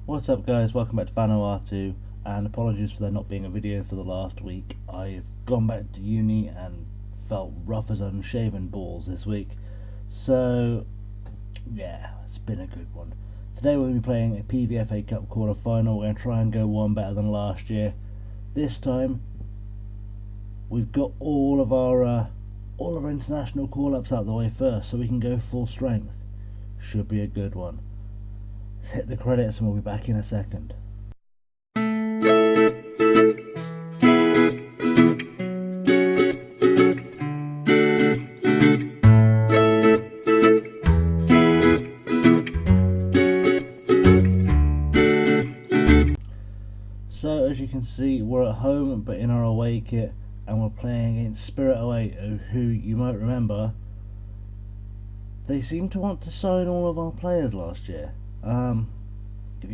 What's up guys, welcome back to Vanuatu, and apologies for there not being a video for the last week. I've gone back to uni and felt rough as unshaven balls this week, so yeah, it's been a good one. Today we're going to be playing a PVFA Cup quarter final. We're going to try and go one better than last year. This time we've got all of our international call-ups out of the way first, so we can go full strength. Should be a good one. Hit the credits and we'll be back in a second. So as you can see, we're at home but in our away kit, and we're playing against Spirit 08, who you might remember, they seemed to want to sign all of our players last year. Give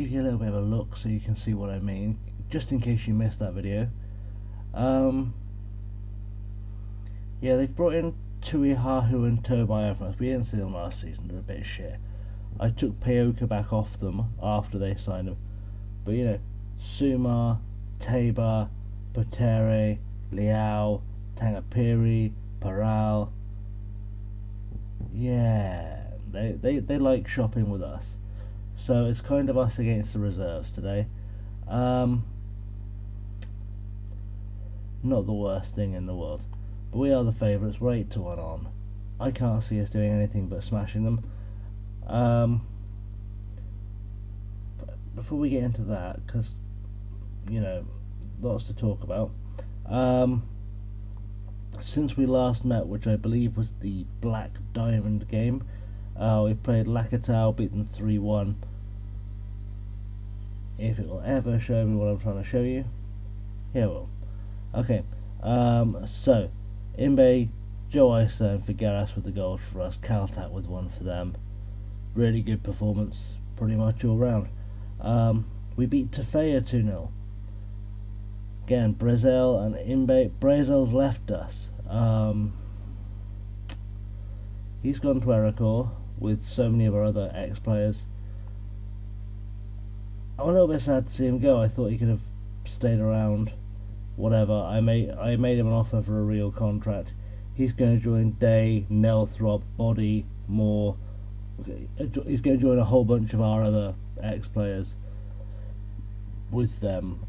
you a little bit of a look so you can see what I mean, just in case you missed that video. Yeah, they've brought in Tuihahu and Tobiah from us. We didn't see them last season, they're a bit shit. I took Peoka back off them after they signed them, but you know, Suma, Teba, Potere, Liao, Tangapiri, Paral, yeah, they like shopping with us. So it's kind of us against the reserves today. Not the worst thing in the world, but we are the favourites. We're 8-1 on. I can't see us doing anything but smashing them. Before we get into that, because you know, lots to talk about. Since we last met, which I believe was the Black Diamond game, we played Lakatau, beat them 3-1. If it will ever show me what I'm trying to show you, here it will. Okay, so Imbe, Joe Isa and Figueras with the goals for us, Caltat with one for them. Really good performance, pretty much all round. We beat Tefea 2-0. Again, Brazil and Imbe. Brazil's left us. He's gone to Ericor with so many of our other ex-players. I'm a little bit sad to see him go. I thought he could have stayed around. Whatever. I made him an offer for a real contract. He's going to join Day, Nelthrop, Body, Moore. He's going to join a whole bunch of our other ex-players with them.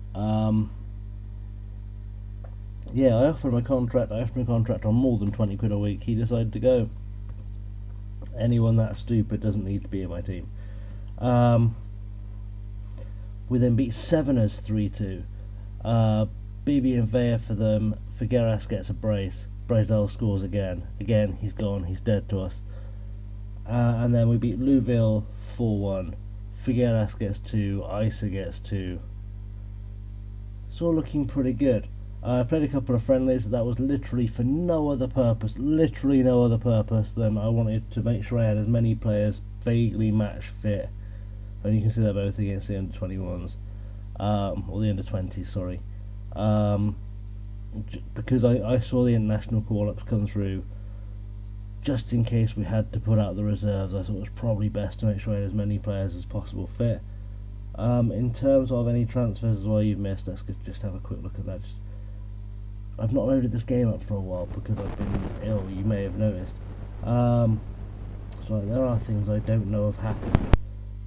Yeah, I offered him a contract. On more than 20 quid a week. He decided to go. Anyone that stupid doesn't need to be in my team. We then beat Severners 3-2. BB and Vea for them. Figueras gets a brace. Brazil scores again. Again, he's gone. He's dead to us. And then we beat Louville 4-1. Figueras gets 2. Isa gets 2. It's all looking pretty good. I played a couple of friendlies. That was literally for no other purpose, than I wanted to make sure I had as many players vaguely match fit. And you can see they're both against the under 21s, or the under 20s, sorry. Because I saw the international call-ups come through, just in case we had to put out the reserves. I thought it was probably best to make sure I had as many players as possible fit. In terms of any transfers as well you've missed, let's just have a quick look at that. I've not loaded this game up for a while because I've been ill, you may have noticed. So there are things I don't know have happened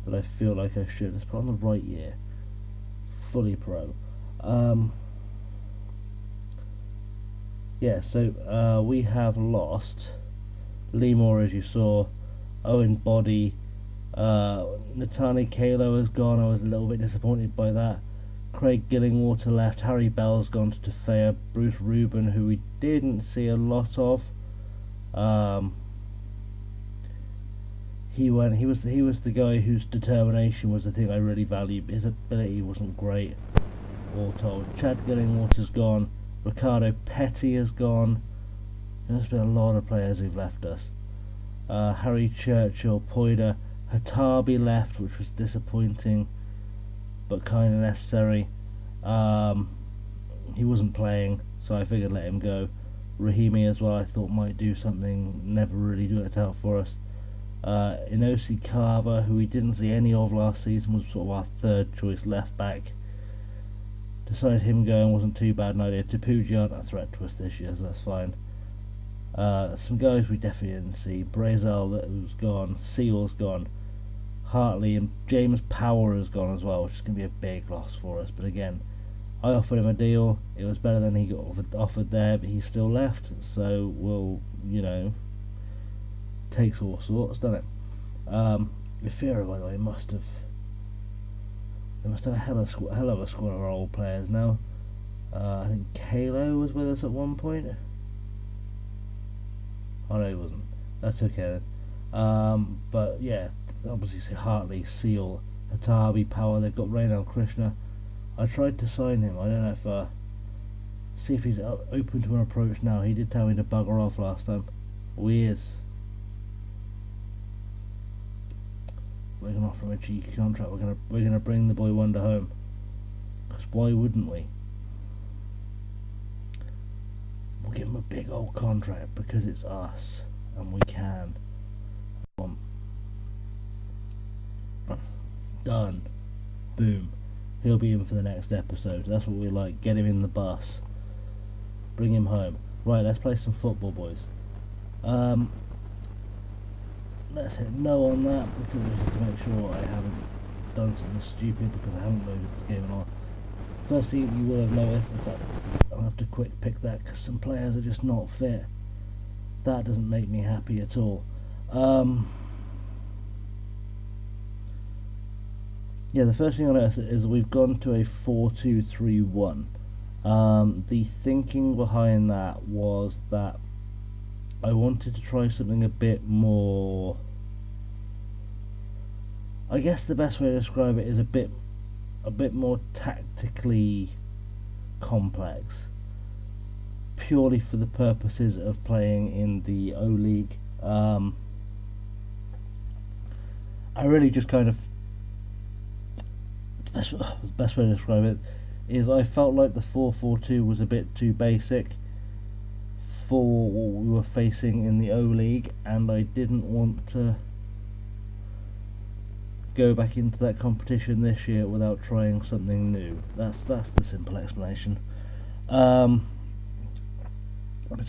that I feel like I should. Let's put on the right year. Fully pro. Yeah, so we have lost Lemore, as you saw, Owen Body, Natani Kalo has gone. I was a little bit disappointed by that. Craig Gillingwater left. Harry Bell's gone to Tefea. Bruce Rubin, who we didn't see a lot of, he was the guy whose determination was the thing I really valued. His ability wasn't great, all told. Chad Gillingwater's gone. Ricardo Petty has gone. There's been a lot of players who've left us. Harry Churchill, Poida, Hatabi left, which was disappointing but kind of necessary. He wasn't playing, so I figured let him go. Rahimi as well, I thought might do something, never really worked out for us. Inosi Carver, who we didn't see any of last season, was sort of our third choice left back. Decided him going wasn't too bad an idea. Tapuji aren't a threat to us this year, so that's fine. Some guys we definitely didn't see. Brazel, that was gone. Seal's gone. Hartley and James Power has gone as well, which is going to be a big loss for us. But again, I offered him a deal. It was better than he got offered there, but he's still left. So we'll, takes all sorts, doesn't it? Ifira, by the way, they must have a hell of a squad of our old players now. I think Kalo was with us at one point. Oh no, he wasn't. That's okay then. But yeah, obviously Hartley, Seal, Hatabi, Power. They've got Raynal Krishna. I tried to sign him. I don't know if see if he's open to an approach now. He did tell me to bugger off last time. Oh, he is. We're gonna offer him a cheeky contract. We're gonna bring the boy Wonder home. Because why wouldn't we? We'll give him a big old contract because it's us and we can. Done. Boom. He'll be in for the next episode. That's what we like. Get him in the bus. Bring him home. Right, let's play some football, boys. Let's hit no on that because I just to make sure I haven't done something stupid because I haven't loaded this game on. First thing you will have noticed, in fact, I'll have to quick pick that because some players are just not fit. That doesn't make me happy at all. Yeah, the first thing I noticed is we've gone to a 4-2-3-1. The thinking behind that was that I wanted to try something a bit more. I guess the best way to describe it is a bit more tactically complex, purely for the purposes of playing in the O League. I really just kind of the best way to describe it is I felt like the 4-4-2 was a bit too basic for what we were facing in the O League, and I didn't want to go back into that competition this year without trying something new. That's the simple explanation. It's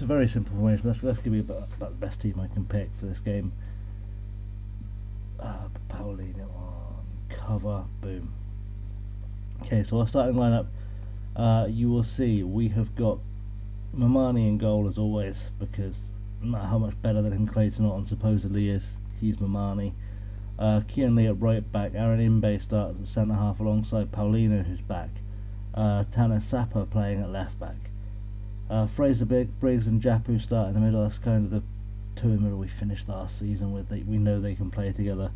a very simple formation. Let's give you about the best team I can pick for this game. Paulino on cover, boom. Okay, so our starting lineup, you will see we have got Mamani in goal as always, because no matter how much better than him Clayton Naughton supposedly is, he's Mamani. Kian Lee at right back, Aaron Imbe starts at centre half alongside Paulino, who's back. Tanner Sapper playing at left back. Fraser Briggs and Japu start in the middle. That's kind of the two in the middle we finished last season with. We know they can play together.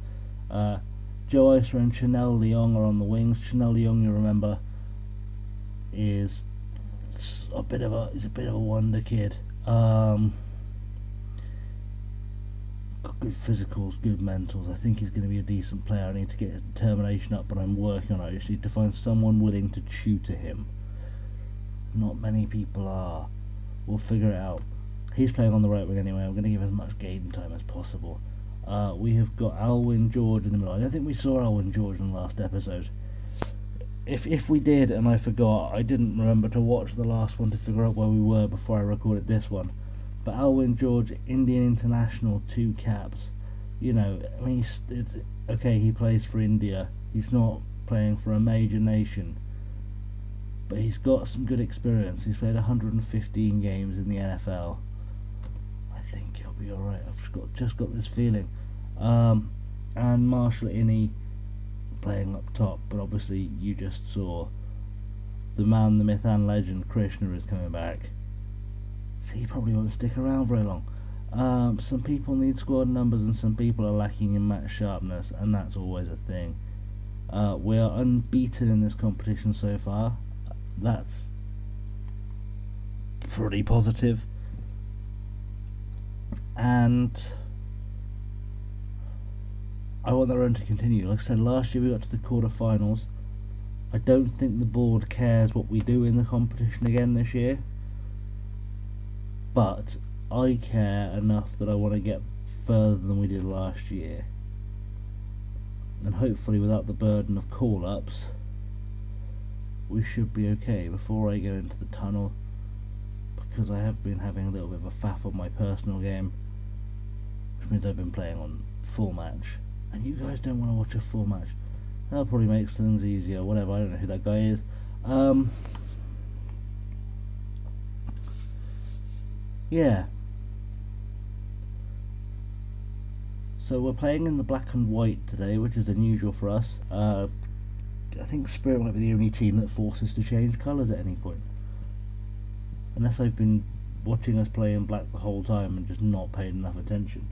Joe Iser and Chanel Leong are on the wings. Chanel Leong, you remember, is a bit of a wonder kid. Got good physicals, good mentals. I think he's going to be a decent player. I need to get his determination up, but I'm working on it. I just need to find someone willing to tutor him. Not many people are. We'll figure it out. He's playing on the right wing anyway. I'm going to give him as much game time as possible. We have got Alwyn George in the middle. I don't think we saw Alwyn George in the last episode. If we did and I forgot, I didn't remember to watch the last one to figure out where we were before I recorded this one. But Alwyn George, Indian international, 2 caps. You know, I mean, it's okay, he plays for India. He's not playing for a major nation, but he's got some good experience. He's played 115 games in the NFL. I think he'll be alright. I've just got this feeling. And Marshall Inney playing up top, but obviously you just saw the man, the myth and legend Krishna is coming back. So he probably won't stick around very long. Some people need squad numbers and some people are lacking in match sharpness, and that's always a thing. We are unbeaten in this competition so far. That's pretty positive. And I want the run to continue. Like I said, last year we got to the quarterfinals. I don't think the board cares what we do in the competition again this year, but I care enough that I want to get further than we did last year, and hopefully without the burden of call-ups we should be okay before I go into the tunnel, because I have been having a little bit of a faff on my personal game, which means I've been playing on full match, and you guys don't want to watch a full match. That probably makes things easier, whatever, I don't know who that guy is. Yeah. So we're playing in the black and white today, which is unusual for us. I think Spirit might be the only team that forces to change colours at any point. Unless I've been watching us play in black the whole time and just not paid enough attention.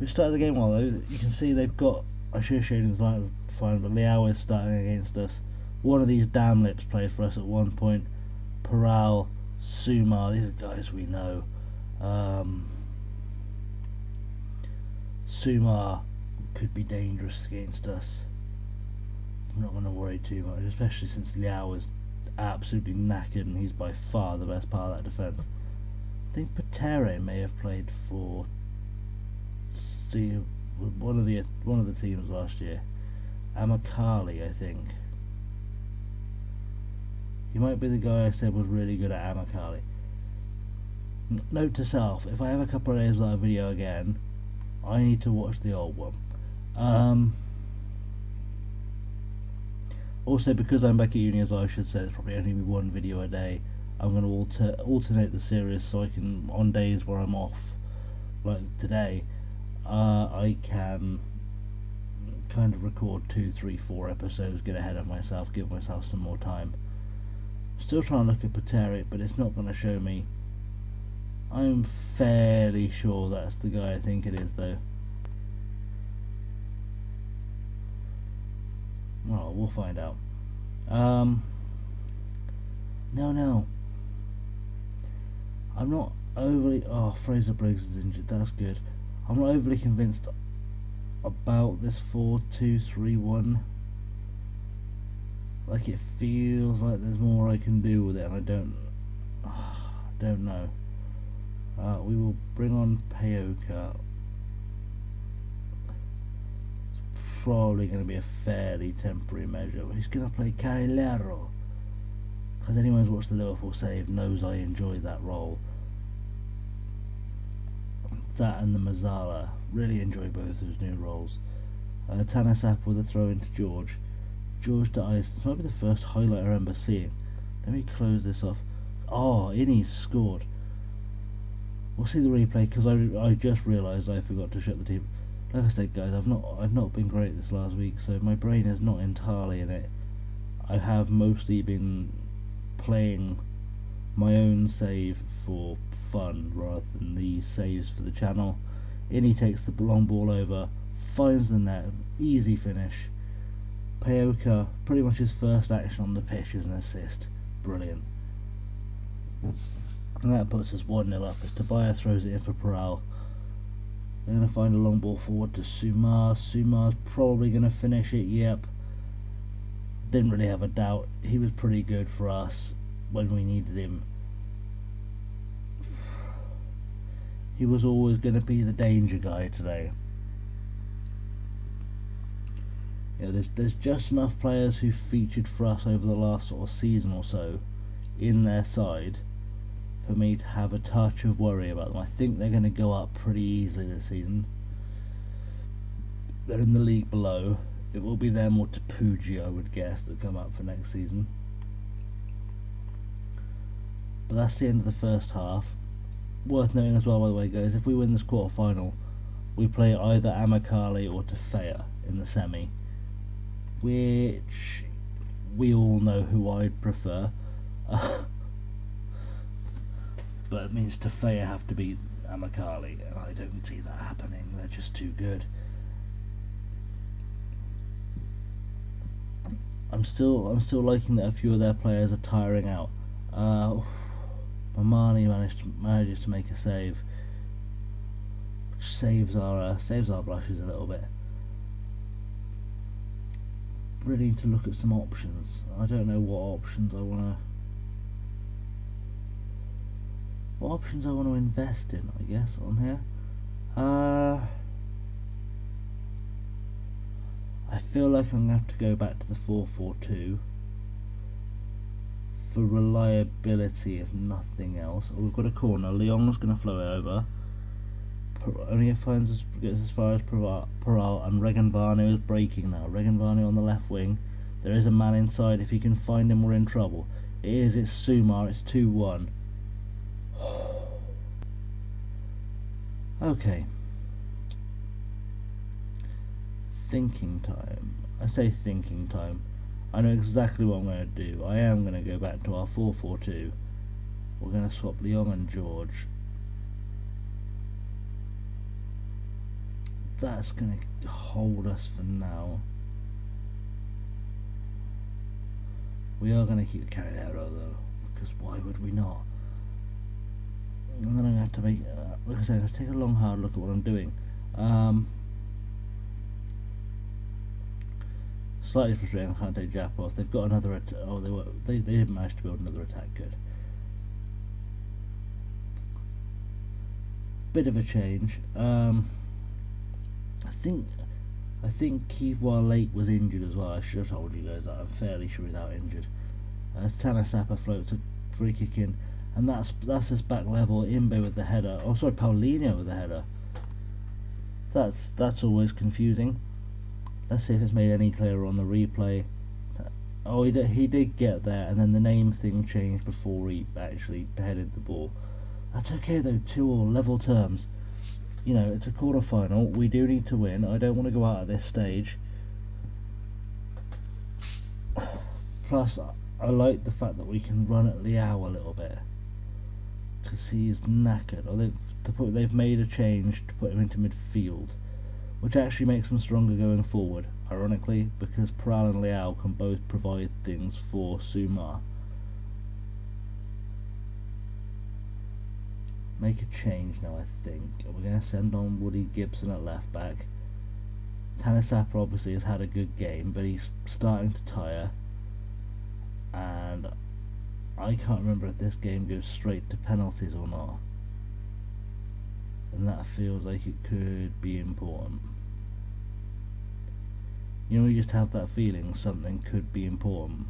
We started the game well though. You can see they've got, I should have shown this line fine, but Liao is starting against us. One of these damn lips played for us at one point. Paral, Sumar, these are guys we know. Sumar could be dangerous against us. I'm not going to worry too much, especially since Liao is absolutely knackered and he's by far the best part of that defence. I think Patere may have played for one of the teams last year. Amakali, I think. He might be the guy I said was really good at Amakali. Note to self, if I have a couple of days without a video again, I need to watch the old one. Also, because I'm back at uni as well, I should say there's probably only one video a day. I'm going to alternate the series so I can, on days where I'm off, like today, I can kind of record 2, 3, 4 episodes, get ahead of myself, give myself some more time. Still trying to look at Pateric, but it's not going to show me. I'm fairly sure that's the guy I think it is though. Well, we'll find out. No. I'm not overly... Oh, Fraser Briggs is injured, that's good. I'm not overly convinced about this 4-2-3-1. Like, it feels like there's more I can do with it, and I don't know. We will bring on Payoka. It's probably going to be a fairly temporary measure. He's going to play Carrilero, because anyone who's watched the Liverpool save knows I enjoy that role. That and the Mazzala, really enjoy both those new roles. Tanasap with a throw into George. George to Ice. This might be the first highlight I remember seeing. Let me close this off. Oh, Innie's scored. We'll see the replay, because I just realised I forgot to shut the team. Like I said, guys, I've not been great this last week, so my brain is not entirely in it. I have mostly been playing my own save for fun rather than the saves for the channel. Innie takes the long ball over, finds the net, easy finish. Payoka, pretty much his first action on the pitch is an assist. Brilliant. And that puts us 1-0 up as Tobias throws it in for Paral. They're going to find a long ball forward to Sumar. Sumar's probably going to finish it, yep. Didn't really have a doubt. He was pretty good for us when we needed him. He was always going to be the danger guy today. Yeah, there's just enough players who featured for us over the last sort of season or so in their side for me to have a touch of worry about them. I think they're going to go up pretty easily this season. They're in the league below. It will be them or Tapuji, I would guess, that come up for next season. But that's the end of the first half. Worth noting as well, by the way, guys, if we win this quarter final, we play either Amakali or Tefea in the semi, which we all know who I'd prefer. But it means Tefea have to beat Amakali, and I don't see that happening. They're just too good. I'm still liking that a few of their players are tiring out. Mamani manages to make a save, which saves our blushes a little bit. Really need to look at some options. I don't know what options I want to. What options I want to invest in, I guess, on here. I feel like I'm going to have to go back to the 4-4-2 for reliability, if nothing else. We've got a corner. Leon's going to flow it over. Only gets as far as Peral, and Vanuatu is breaking now. Vanuatu on the left wing. There is a man inside. If he can find him, we're in trouble. It's Sumar. It's 2-1. Okay. Thinking time. I say thinking time. I know exactly what I'm going to do. I am going to go back to our 4-4-2. We're going to swap Leon and George. That's going to hold us for now. We are going to keep carrying out though, because why would we not? And then I'm going to have to make, like I said, let's take a long hard look at what I'm doing. Slightly frustrating, I can't take Jap off. They've got another they didn't manage to build another attack, good. Bit of a change. I think Kiva Lake was injured as well. I should have told you guys that. I'm fairly sure he's out injured. Tanasapa floats a free kick in, and that's his back level. Imbe with the header. Oh, sorry, Paulinho with the header. That's always confusing. Let's see if it's made any clearer on the replay. Oh, he did get there, and then the name thing changed before he actually headed the ball. That's okay though. 2-2 level terms. You know, it's a quarter final. We do need to win. I don't want to go out at this stage. Plus, I like the fact that we can run at Liao a little bit, because he's knackered. They've made a change to put him into midfield, which actually makes him stronger going forward, ironically, because Peral and Liao can both provide things for Sumar. Make a change now, I think. We're going to send on Woody Gibson at left back. Tanasapa obviously has had a good game, but he's starting to tire, and I can't remember if this game goes straight to penalties or not, and that feels like it could be important. You know, you just have that feeling something could be important.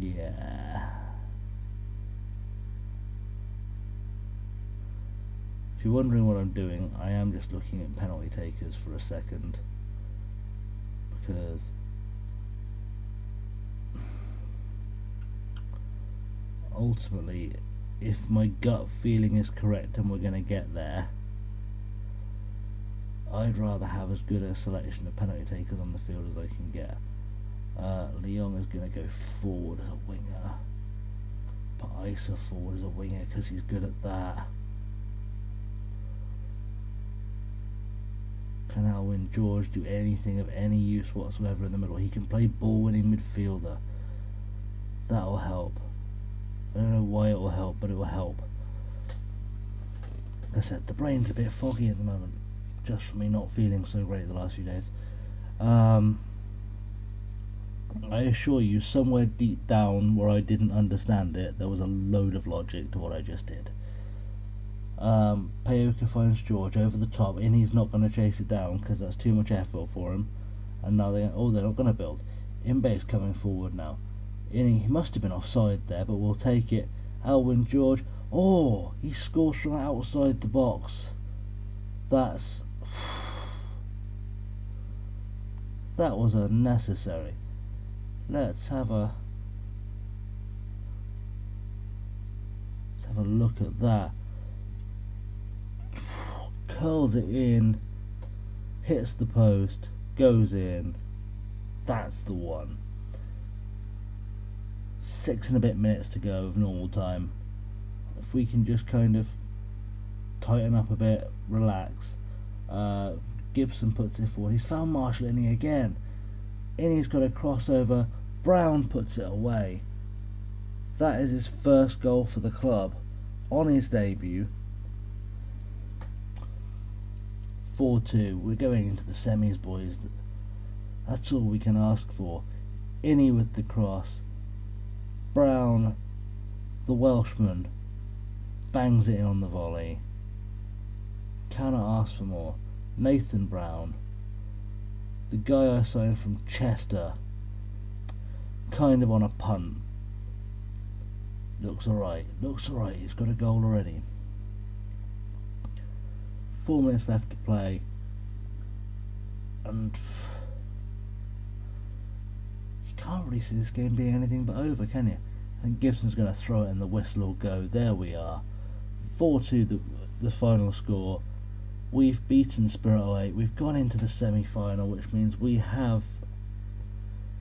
Yeah. If you're wondering what I'm doing, I am just looking at penalty takers for a second, because ultimately, if my gut feeling is correct and we're going to get there, I'd rather have as good a selection of penalty takers on the field as I can get. Leon is going to go forward as a winger, put Isa forward as a winger because he's good at that. Can Alwyn George do anything of any use whatsoever in the middle? He can play ball winning midfielder. That'll help. I don't know why it will help, but it will help. Like I said, the brain's a bit foggy at the moment, just from me not feeling so great the last few days. I assure you, somewhere deep down where I didn't understand it, there was a load of logic to what I just did. Payoka finds George over the top, and he's not going to chase it down because that's too much effort for him. And now they're not going to build. Imbe's coming forward now. He must have been offside there, but we'll take it. Alwyn George. Oh, he scores from outside the box. That was unnecessary. Let's have a look at that. Curls it in, hits the post, goes in. That's the one. 6 and a bit minutes to go of normal time. If we can just kind of tighten up a bit, relax. Gibson puts it forward. He's found Marshall Innie again. Innie's got a crossover. Brown puts it away. That is his first goal for the club on his debut. 4-2. We're going into the semis, boys. That's all we can ask for. Innie with the cross. Brown The Welshman bangs it in on the volley. Cannot ask for more. Nathan Brown, the guy I signed from Chester, kind of on a punt. Looks alright, he's got a goal already. 4 minutes left to play, and you can't really see this game being anything but over, can you? I think Gibson's going to throw it and the whistle will go. There we are. 4-2 the final score. We've beaten Spirit 08. We've gone into the semi-final, which means we have,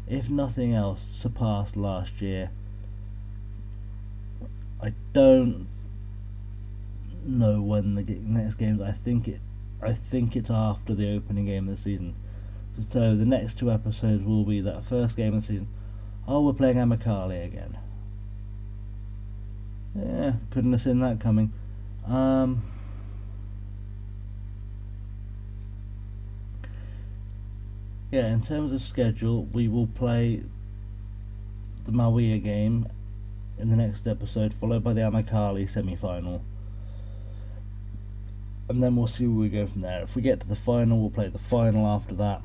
if nothing else, surpassed last year. I don't know when the next game. I think it's after the opening game of the season. So the next 2 episodes will be that first game of the season. Oh, we're playing Amicali again. Yeah, couldn't have seen that coming. Yeah, in terms of schedule, we will play the Mawia game in the next episode, followed by the Amicali semi-final, and then we'll see where we go from there. If we get to the final, we'll play the final after that,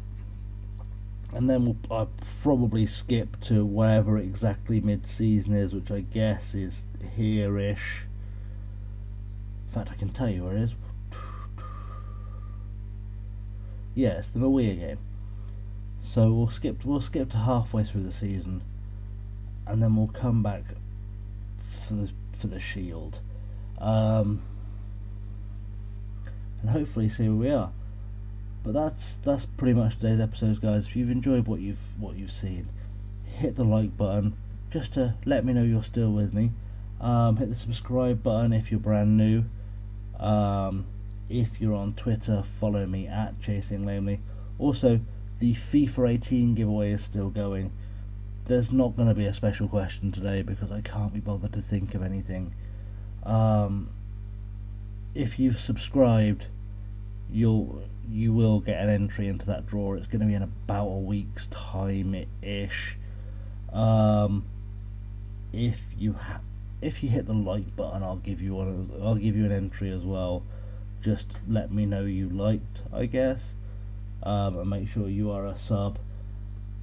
and then I'll probably skip to wherever exactly mid-season is, which I guess is here-ish. In fact, I can tell you where it is. Yes, the Mawia game. So we'll skip to halfway through the season, and then we'll come back for the Shield, and hopefully see where we are. But that's pretty much today's episode, guys. If you've enjoyed what you've seen, hit the like button just to let me know you're still with me. Hit the subscribe button if you're brand new. If you're on Twitter, follow me at ChasingLamely. Also, the FIFA 18 giveaway is still going. There's not going to be a special question today because I can't be bothered to think of anything. If you've subscribed, you will get an entry into that draw. It's going to be in about a week's time-ish. If you hit the like button, I'll give you an entry as well. Just let me know you liked, I guess, and make sure you are a sub.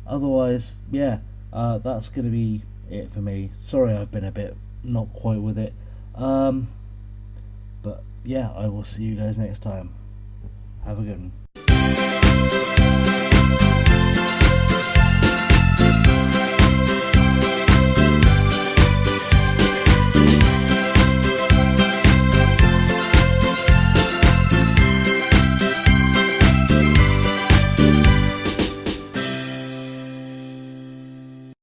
Otherwise, yeah, that's going to be it for me. Sorry I've been a bit not quite with it, but yeah, I will see you guys next time. Have a good one.